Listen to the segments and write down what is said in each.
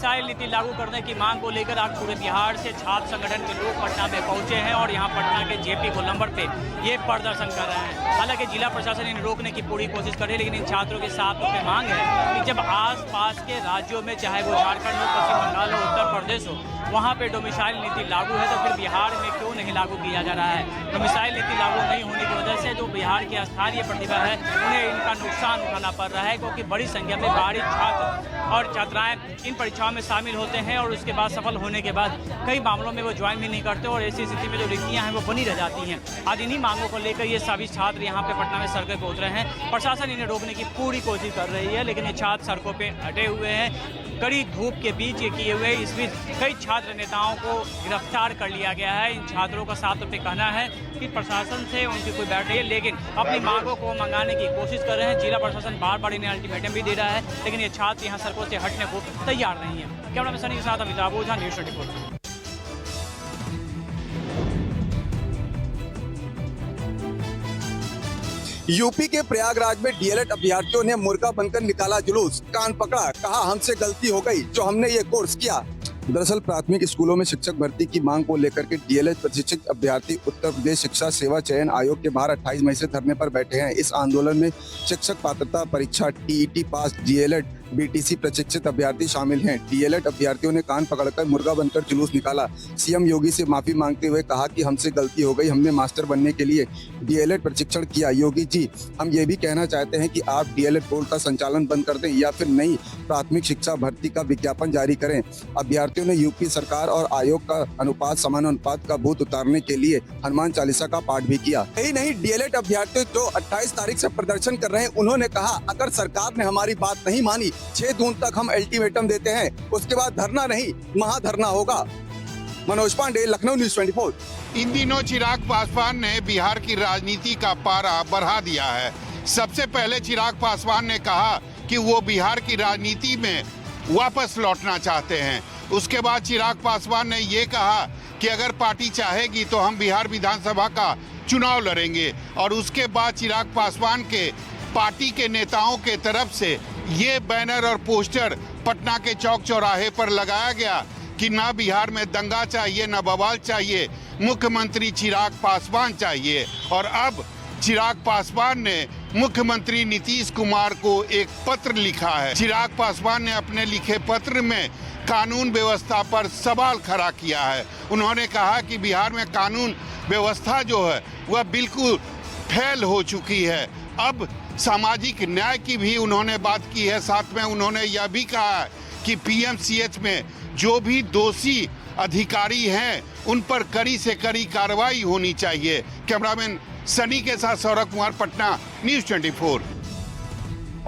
Domicile नीति लागू करने की मांग को लेकर आज पूरे बिहार से छात्र संगठन के लोग पटना में पहुंचे हैं और यहां पटना के जेपी गोलंबर पे ये प्रदर्शन कर रहे हैं। हालांकि जिला प्रशासन इन्हें रोकने की पूरी कोशिश कर रही है, लेकिन इन छात्रों के साथ में मांग है कि जब आसपास के राज्यों में, चाहे वो झारखंड हो, पश्चिम बंगाल हो, उत्तर प्रदेश हो, वहाँ पे डोमिसाइल नीति लागू है, तो फिर बिहार में क्यों नहीं लागू किया जा रहा है। डोमिसाइल नीति लागू नहीं होने की वजह से जो बिहार की स्थानीय प्रतिभा है उन्हें इनका नुकसान उठाना पड़ रहा है, क्योंकि बड़ी संख्या में बाहरी छात्र और छात्राएं इन परीक्षाओं में शामिल होते हैं और उसके बाद सफल होने के बाद कई मामलों में वो ज्वाइन भी नहीं करते और ऐसी स्थिति में जो रिक्तियां हैं वो बनी रह जाती हैं। आज इन्हीं मांगों को लेकर ये सभी छात्र यहाँ पे पटना में सड़कों पर उतरे हैं। प्रशासन इन्हें रोकने की पूरी कोशिश कर रही है, लेकिन ये छात्र सड़कों पे अटे हुए हैं, कड़ी धूप के बीच ये किए हुए। इस बीच कई छात्र नेताओं को गिरफ्तार कर लिया गया है। इन छात्रों का साफ तौर पे कहना है कि प्रशासन से उनकी कोई बैठ नहीं है, लेकिन अपनी मांगों को मंगाने की कोशिश कर रहे हैं। जिला प्रशासन बार बार इन्हें अल्टीमेटम भी दे रहा है, लेकिन ये छात्र यहाँ सड़कों से हटने को तैयार नहीं है। कैमरा पर्सन के साथ अमिताभ ओझा, न्यूज़ 24। यूपी के प्रयागराज में डीएलएड अभ्यर्थियों ने मुर्गा बनकर निकाला जुलूस, कान पकड़ा, कहा हमसे गलती हो गई जो हमने ये कोर्स किया। दरअसल प्राथमिक स्कूलों में शिक्षक भर्ती की मांग को लेकर के डीएलएड प्रशिक्षित अभ्यर्थी उत्तर प्रदेश शिक्षा सेवा चयन आयोग के बाहर 28 मई से धरने पर बैठे हैं। इस आंदोलन में शिक्षक पात्रता परीक्षा टीईटी पास डीएलएड बीटीसी प्रशिक्षित अभ्यर्थी शामिल हैं। डीएलएड अभ्यर्थियों ने कान पकड़कर मुर्गा बनकर जुलूस निकाला। सीएम योगी से माफी मांगते हुए कहा कि हमसे गलती हो गई, हमने मास्टर बनने के लिए डीएलएड प्रशिक्षण किया। योगी जी, हम ये भी कहना चाहते हैं कि आप डीएलएड बोर्ड का संचालन बंद कर दें या फिर नई प्राथमिक शिक्षा भर्ती का विज्ञापन जारी करें। अभ्यर्थियों ने यूपी सरकार और आयोग का अनुपात समानुपात का भूत उतारने के लिए हनुमान चालीसा का पाठ भी किया। यही नहीं, डीएलएड अभ्यर्थी जो 28 तारीख से प्रदर्शन कर रहे हैं, उन्होंने कहा अगर सरकार ने हमारी बात नहीं मानी 6 जून तक हम अल्टीमेटम देते हैं, उसके बाद धरना नहीं महाधरना होगा। मनोज पांडे, लखनऊ, न्यूज़ 24। इन दिनों चिराग पासवान ने बिहार की राजनीति का पारा बढ़ा दिया है। सबसे पहले चिराग पासवान ने कहा कि वो बिहार की राजनीति में वापस लौटना चाहते हैं। उसके बाद चिराग पासवान ने ये कहा कि अगर पार्टी चाहेगी तो हम बिहार विधानसभा का चुनाव लड़ेंगे। और उसके बाद चिराग पासवान के पार्टी के नेताओं के तरफ से ये बैनर और पोस्टर पटना के चौक चौराहे पर लगाया गया कि ना बिहार में दंगा चाहिए, ना बवाल चाहिए, मुख्यमंत्री चिराग पासवान चाहिए। और अब चिराग पासवान ने मुख्यमंत्री नीतीश कुमार को एक पत्र लिखा है। चिराग पासवान ने अपने लिखे पत्र में कानून व्यवस्था पर सवाल खड़ा किया है। उन्होंने कहा कि बिहार में कानून व्यवस्था जो है वह बिल्कुल फेल हो चुकी है। अब सामाजिक न्याय की भी उन्होंने बात की है। साथ में उन्होंने यह भी कहा है कि पीएमसीएच में जो भी दोषी अधिकारी हैं उन पर कड़ी से कड़ी कार्रवाई होनी चाहिए। कैमरामैन सनी के साथ सौरभ कुमार, पटना, न्यूज़ 24।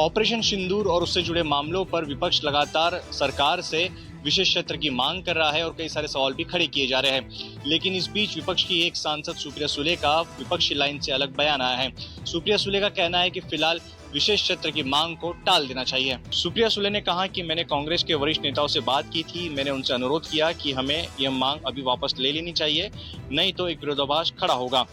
ऑपरेशन सिंदूर और उससे जुड़े मामलों पर विपक्ष लगातार सरकार से विशेष क्षेत्र की मांग कर रहा है और कई सारे सवाल भी खड़े किए जा रहे हैं। लेकिन इस बीच विपक्ष की एक सांसद सुप्रिया सुले का विपक्षी लाइन से अलग बयान आया है। सुप्रिया सुले का कहना है कि फिलहाल विशेष क्षेत्र की मांग को टाल देना चाहिए। सुप्रिया सुले ने कहा कि मैंने कांग्रेस के वरिष्ठ नेताओं से बात की थी, मैंने उनसे अनुरोध किया कि हमें यह मांग अभी वापस ले लेनी चाहिए, नहीं तो एक विरोधाभास खड़ा होगा।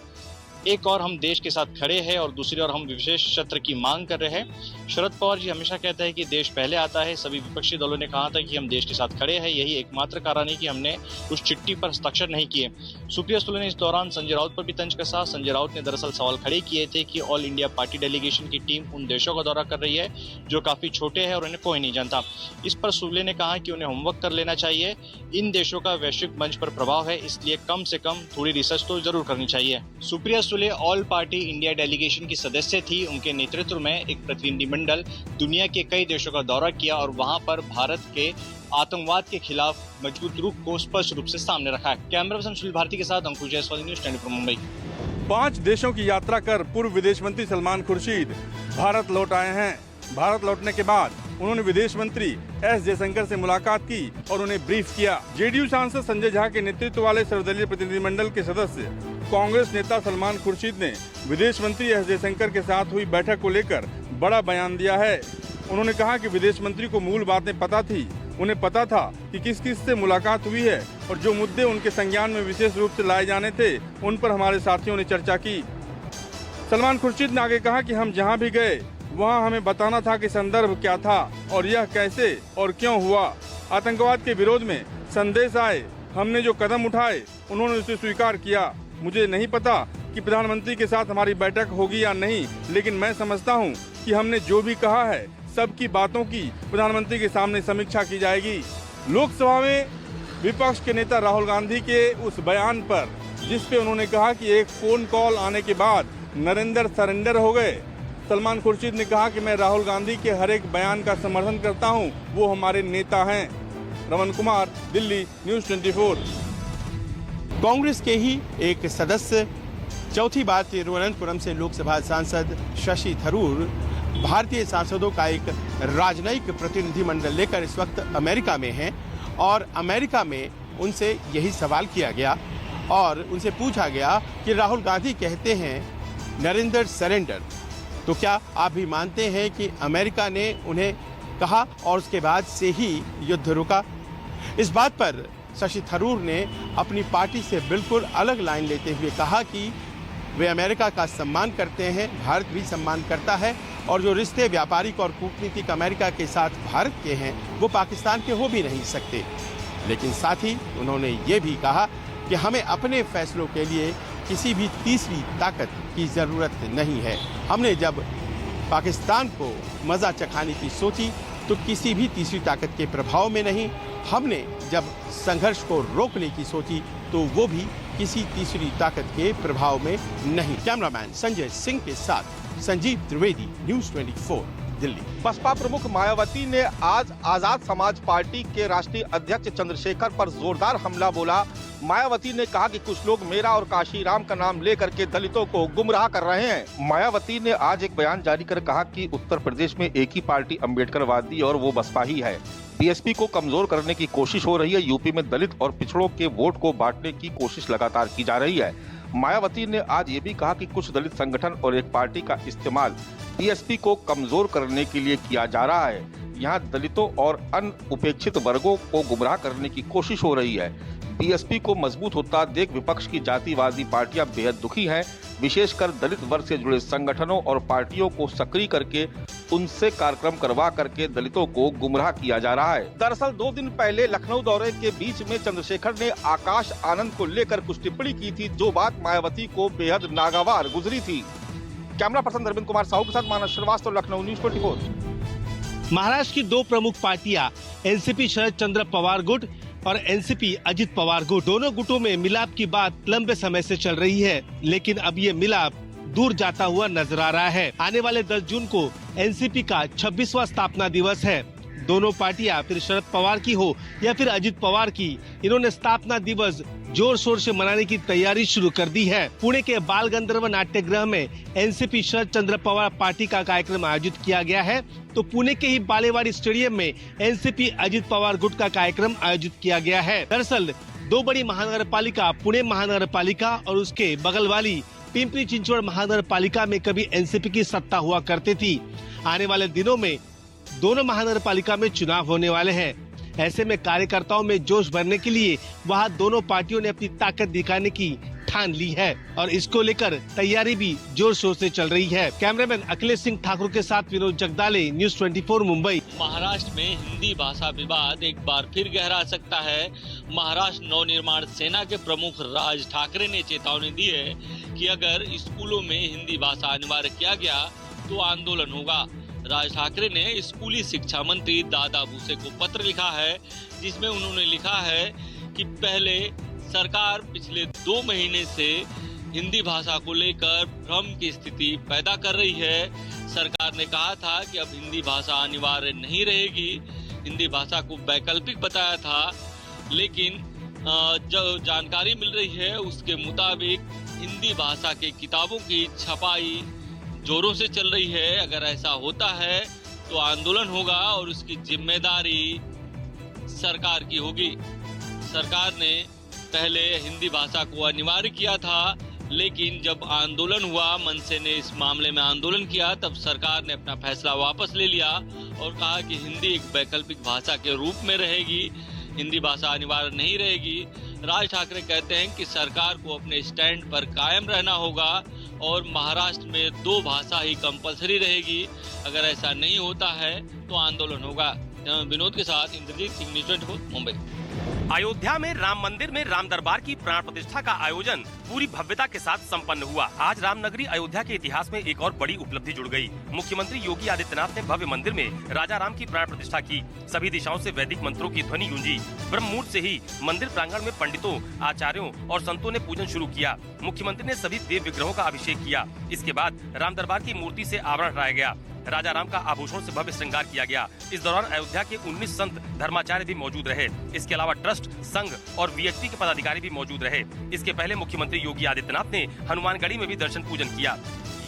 एक और हम देश के साथ खड़े हैं और दूसरी ओर हम विशेष क्षेत्र की मांग कर रहे हैं। शरद पवार जी हमेशा कहते हैं कि देश पहले आता है। सभी विपक्षी दलों ने कहा था कि हम देश के साथ खड़े हैं, यही एकमात्र कारण है कि हमने उस चिट्ठी पर हस्ताक्षर नहीं किए। सुप्रिया सुले ने इस दौरान संजय राउत पर भी तंज कसा। संजय राउत ने दरअसल सवाल खड़े किए थे कि ऑल इंडिया पार्टी डेलीगेशन की टीम उन देशों का दौरा कर रही है जो काफी छोटे हैं और उन्हें कोई नहीं जानता। इस पर सुले ने कहा कि उन्हें होमवर्क कर लेना चाहिए। इन देशों का वैश्विक मंच पर प्रभाव है, इसलिए कम से कम थोड़ी रिसर्च तो जरूर करनी चाहिए। Supriya Sule all party India delegation की सदस्य थी। उनके नेतृत्व में एक प्रतिनिधिमंडल दुनिया के कई देशों का दौरा किया और वहां पर भारत के आतंकवाद के खिलाफ मजबूत रुख को स्पष्ट रूप से सामने रखा है। कैमरा पर्सन सुनील भारती के साथ अंकुश जायसवाल, न्यूज़ 24 मुंबई। 5 देशों की यात्रा कर पूर्व विदेश मंत्री सलमान खुर्शीद भारत लौट आए हैं। भारत लौटने के बाद उन्होंने विदेश मंत्री एस जयशंकर से मुलाकात की और उन्हें ब्रीफ किया। जेडीयू सांसद संजय झा के नेतृत्व वाले सर्वदलीय प्रतिनिधिमंडल के सदस्य कांग्रेस नेता सलमान खुर्शीद ने विदेश मंत्री एस जयशंकर के साथ हुई बैठक को लेकर बड़ा बयान दिया है। उन्होंने कहा कि विदेश मंत्री को मूल बातें पता थी, उन्हें पता था कि किस किस से मुलाकात हुई है और जो मुद्दे उनके संज्ञान में विशेष रूप से लाए जाने थे उन पर हमारे साथियों ने चर्चा की। सलमान खुर्शीद ने आगे कहा कि हम जहां भी गए वहां हमें बताना था कि संदर्भ क्या था और यह कैसे और क्यों हुआ। आतंकवाद के विरोध में संदेश आए, हमने जो कदम उठाए उन्होंने उसे स्वीकार किया। मुझे नहीं पता कि प्रधानमंत्री के साथ हमारी बैठक होगी या नहीं, लेकिन मैं समझता हूं कि हमने जो भी कहा है सबकी बातों की प्रधानमंत्री के सामने समीक्षा की जाएगी। लोकसभा में विपक्ष के नेता राहुल गांधी के उस बयान पर, जिस पे उन्होंने कहा कि एक फोन कॉल आने के बाद नरेंद्र सरेंडर हो गए, सलमान खुर्शीद ने कहा कि मैं राहुल गांधी के हर एक बयान का समर्थन करता हूं, वो हमारे नेता हैं। रमन कुमार, दिल्ली, न्यूज़ 24। कांग्रेस के ही एक सदस्य, चौथी बार तिरुवनंतपुरम से लोकसभा सांसद शशि थरूर भारतीय सांसदों का एक राजनयिक प्रतिनिधिमंडल लेकर इस वक्त अमेरिका में हैं और अमेरिका में उनसे यही सवाल किया गया और उनसे पूछा गया कि राहुल गांधी कहते हैं नरेंद्र सरेंडर, तो क्या आप भी मानते हैं कि अमेरिका ने उन्हें कहा और उसके बाद से ही युद्ध रुका? इस बात पर शशि थरूर ने अपनी पार्टी से बिल्कुल अलग लाइन लेते हुए कहा कि वे अमेरिका का सम्मान करते हैं, भारत भी सम्मान करता है और जो रिश्ते व्यापारिक और कूटनीतिक अमेरिका के साथ भारत के हैं वो पाकिस्तान के हो भी नहीं सकते। लेकिन साथ ही उन्होंने ये भी कहा कि हमें अपने फैसलों के लिए किसी भी तीसरी ताकत की ज़रूरत नहीं है। हमने जब पाकिस्तान को मज़ा चखाने की सोची तो किसी भी तीसरी ताकत के प्रभाव में नहीं, हमने जब संघर्ष को रोकने की सोची तो वो भी किसी तीसरी ताकत के प्रभाव में नहीं। कैमरामैन संजय सिंह के साथ संजीव त्रिवेदी, न्यूज़ 24, दिल्ली। बसपा प्रमुख मायावती ने आज आजाद समाज पार्टी के राष्ट्रीय अध्यक्ष चंद्रशेखर पर जोरदार हमला बोला। मायावती ने कहा कि कुछ लोग मेरा और काशीराम का नाम लेकर के दलितों को गुमराह कर रहे हैं। मायावती ने आज एक बयान जारी कर कहा कि उत्तर प्रदेश में एक ही पार्टी अम्बेडकरवादी और वो बसपा ही है। बीएसपी को कमजोर करने की कोशिश हो रही है। यूपी में दलित और पिछड़ों के वोट को बांटने की कोशिश लगातार की जा रही है। मायावती ने आज ये भी कहा कि कुछ दलित संगठन और एक पार्टी का इस्तेमाल बीएसपी को कमजोर करने के लिए किया जा रहा है। यहाँ दलितों और अन्य उपेक्षित वर्गों को गुमराह करने की कोशिश हो रही है। बीएसपी को मजबूत होता देख विपक्ष की जातिवादी पार्टियां बेहद दुखी हैं। विशेषकर दलित वर्ग से जुड़े संगठनों और पार्टियों को सक्रिय करके उनसे कार्यक्रम करवा करके दलितों को गुमराह किया जा रहा है। दरअसल 2 दिन पहले लखनऊ दौरे के बीच में चंद्रशेखर ने आकाश आनंद को लेकर कुछ टिप्पणी की थी, जो बात मायावती को बेहद नागवार गुजरी थी। कैमरा पर्सन अरविंद कुमार साहू के साथ मानस श्रीवास्तव, लखनऊ, न्यूज़ 24। महाराष्ट्र की 2 प्रमुख पार्टियां एनसीपी शरद चंद्र पवार गुट और एनसीपी अजित पवार गुट, दोनों गुटों में मिलाप की बात लंबे समय से चल रही है, लेकिन अब ये मिलाप दूर जाता हुआ नजर आ रहा है। आने वाले 10 जून को एनसीपी का 26वां स्थापना दिवस है। दोनों पार्टियां, फिर शरद पवार की हो या फिर अजित पवार की, इन्होंने स्थापना दिवस जोर शोर से मनाने की तैयारी शुरू कर दी है। पुणे के बाल गंधर्व नाट्यगृह में एनसीपी शरद चंद्र पवार पार्टी का कार्यक्रम आयोजित किया गया है, तो पुणे के ही बालेवाड़ी स्टेडियम में एनसीपी अजित पवार गुट का कार्यक्रम आयोजित किया गया है। दरअसल 2 बड़ी महानगर पालिका, पुणे महानगर पालिका और उसके बगल वाली पिंपरी चिंचवड़ महानगर पालिका में कभी एनसीपी की सत्ता हुआ करती थी। आने वाले दिनों में दोनों महानगर पालिका में चुनाव होने वाले हैं। ऐसे में कार्यकर्ताओं में जोश भरने के लिए वहां दोनों पार्टियों ने अपनी ताकत दिखाने की ठान ली है और इसको लेकर तैयारी भी जोर शोर से चल रही है। कैमरामैन अखिलेश सिंह ठाकुर के साथ विनोद जगदाले, न्यूज़ 24, मुंबई। महाराष्ट्र में हिंदी भाषा विवाद एक बार फिर गहरा सकता है। महाराष्ट्र नवनिर्माण सेना के प्रमुख राज ठाकरे ने चेतावनी दी है कि अगर स्कूलों में हिंदी भाषा अनिवार्य किया गया तो आंदोलन होगा। राज ठाकरे ने स्कूली शिक्षा मंत्री दादा भूसे को पत्र लिखा है, जिसमें उन्होंने लिखा है कि पहले सरकार पिछले 2 महीने से हिंदी भाषा को लेकर भ्रम की स्थिति पैदा कर रही है। सरकार ने कहा था कि अब हिंदी भाषा अनिवार्य नहीं रहेगी, हिंदी भाषा को वैकल्पिक बताया था, लेकिन जो जानकारी मिल रही है उसके मुताबिक हिंदी भाषा के किताबों की छपाई जोरों से चल रही है। अगर ऐसा होता है तो आंदोलन होगा और उसकी जिम्मेदारी सरकार की होगी। सरकार ने पहले हिंदी भाषा को अनिवार्य किया था, लेकिन जब आंदोलन हुआ, मनसे ने इस मामले में आंदोलन किया, तब सरकार ने अपना फैसला वापस ले लिया और कहा कि हिंदी एक वैकल्पिक भाषा के रूप में रहेगी, हिंदी भाषा अनिवार्य नहीं रहेगी। राज ठाकरे कहते हैं कि सरकार को अपने स्टैंड पर कायम रहना होगा और महाराष्ट्र में 2 भाषा ही कंपलसरी रहेगी। अगर ऐसा नहीं होता है तो आंदोलन होगा। विनोद के साथ इंद्रजीत सिंह, न्यूज़ 24 मुंबई। अयोध्या में राम मंदिर में राम दरबार की प्राण प्रतिष्ठा का आयोजन पूरी भव्यता के साथ संपन्न हुआ। आज रामनगरी अयोध्या के इतिहास में एक और बड़ी उपलब्धि जुड़ गई। मुख्यमंत्री योगी आदित्यनाथ ने भव्य मंदिर में राजा राम की प्राण प्रतिष्ठा की। सभी दिशाओं से वैदिक मंत्रों की ध्वनि गूंजी। ब्रह्म मुहूर्त से ही मंदिर प्रांगण में पंडितों, आचार्यों और संतों ने पूजन शुरू किया। मुख्यमंत्री ने सभी देव विग्रहों का अभिषेक किया। इसके बाद राम दरबार की मूर्ति से आवरण हटाया गया। राजा राम का आभूषण से भव्य श्रृंगार किया गया। इस दौरान अयोध्या के 19 संत धर्माचार्य भी मौजूद रहे। इसके अलावा ट्रस्ट, संघ और वीएचपी के पदाधिकारी भी मौजूद रहे। इसके पहले मुख्यमंत्री योगी आदित्यनाथ ने हनुमानगढ़ी में भी दर्शन पूजन किया।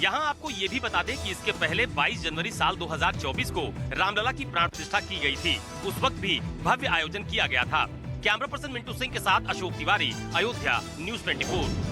यहाँ आपको ये भी बता दें कि इसके पहले 22 जनवरी साल 2024 को रामलला की प्राण प्रतिष्ठा की गई थी। उस वक्त भी भव्य आयोजन किया गया था। कैमरा पर्सन मिंटू सिंह के साथ अशोक तिवारी, अयोध्या, न्यूज़ 24।